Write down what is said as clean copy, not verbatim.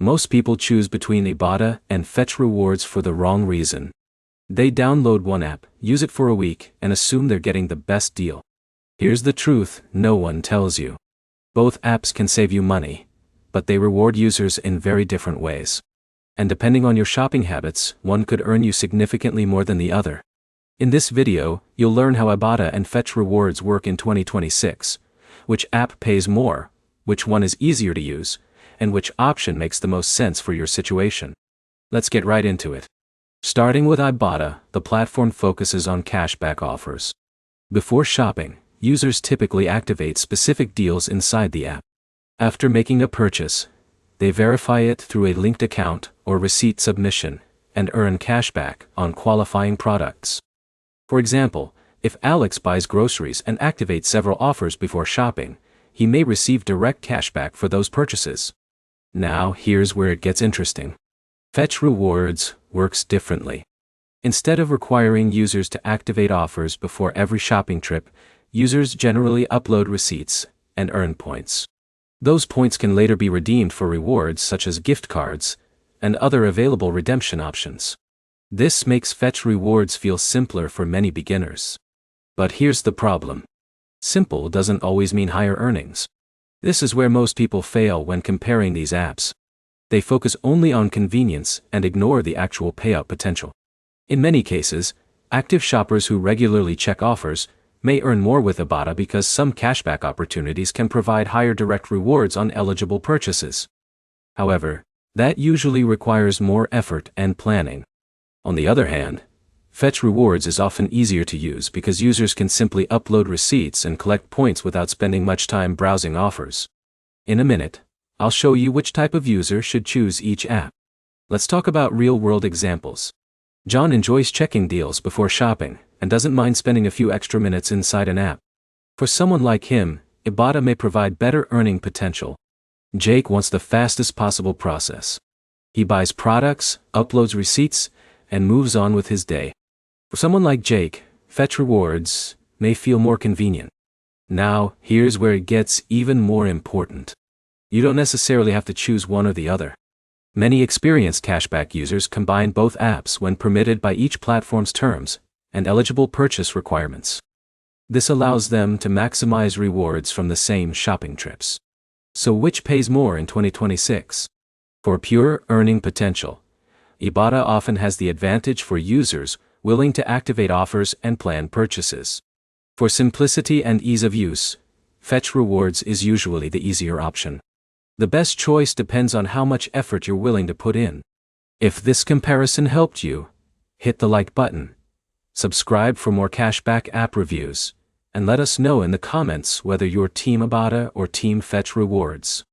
Most people choose between Ibotta and Fetch Rewards for the wrong reason. They download one app, use it for a week, and assume they're getting the best deal. Here's the truth no one tells you. Both apps can save you money, but they reward users in very different ways. And depending on your shopping habits, one could earn you significantly more than the other. In this video, you'll learn how Ibotta and Fetch Rewards work in 2026, which app pays more, which one is easier to use, and which option makes the most sense for your situation. Let's get right into it. Starting with Ibotta, the platform focuses on cashback offers. Before shopping, users typically activate specific deals inside the app. After making a purchase, they verify it through a linked account or receipt submission and earn cashback on qualifying products. For example, if Alex buys groceries and activates several offers before shopping, he may receive direct cashback for those purchases. Now, here's where it gets interesting. Fetch Rewards works differently. Instead of requiring users to activate offers before every shopping trip, users generally upload receipts and earn points. Those points can later be redeemed for rewards such as gift cards and other available redemption options. This makes Fetch Rewards feel simpler for many beginners. But here's the problem. Simple doesn't always mean higher earnings. This is where most people fail when comparing these apps. They focus only on convenience and ignore the actual payout potential. In many cases, active shoppers who regularly check offers may earn more with Ibotta because some cashback opportunities can provide higher direct rewards on eligible purchases. However, that usually requires more effort and planning. On the other hand, Fetch Rewards is often easier to use because users can simply upload receipts and collect points without spending much time browsing offers. In a minute, I'll show you which type of user should choose each app. Let's talk about real-world examples. John enjoys checking deals before shopping and doesn't mind spending a few extra minutes inside an app. For someone like him, Ibotta may provide better earning potential. Jake wants the fastest possible process. He buys products, uploads receipts, and moves on with his day. For someone like Jake, Fetch Rewards may feel more convenient. Now, here's where it gets even more important. You don't necessarily have to choose one or the other. Many experienced cashback users combine both apps when permitted by each platform's terms and eligible purchase requirements. This allows them to maximize rewards from the same shopping trips. So which pays more in 2026? For pure earning potential, Ibotta often has the advantage for users willing to activate offers and plan purchases. For simplicity and ease of use, Fetch Rewards is usually the easier option. The best choice depends on how much effort you're willing to put in. If this comparison helped you, hit the like button, subscribe for more cashback app reviews, and let us know in the comments whether you're Team Ibotta or Team Fetch Rewards.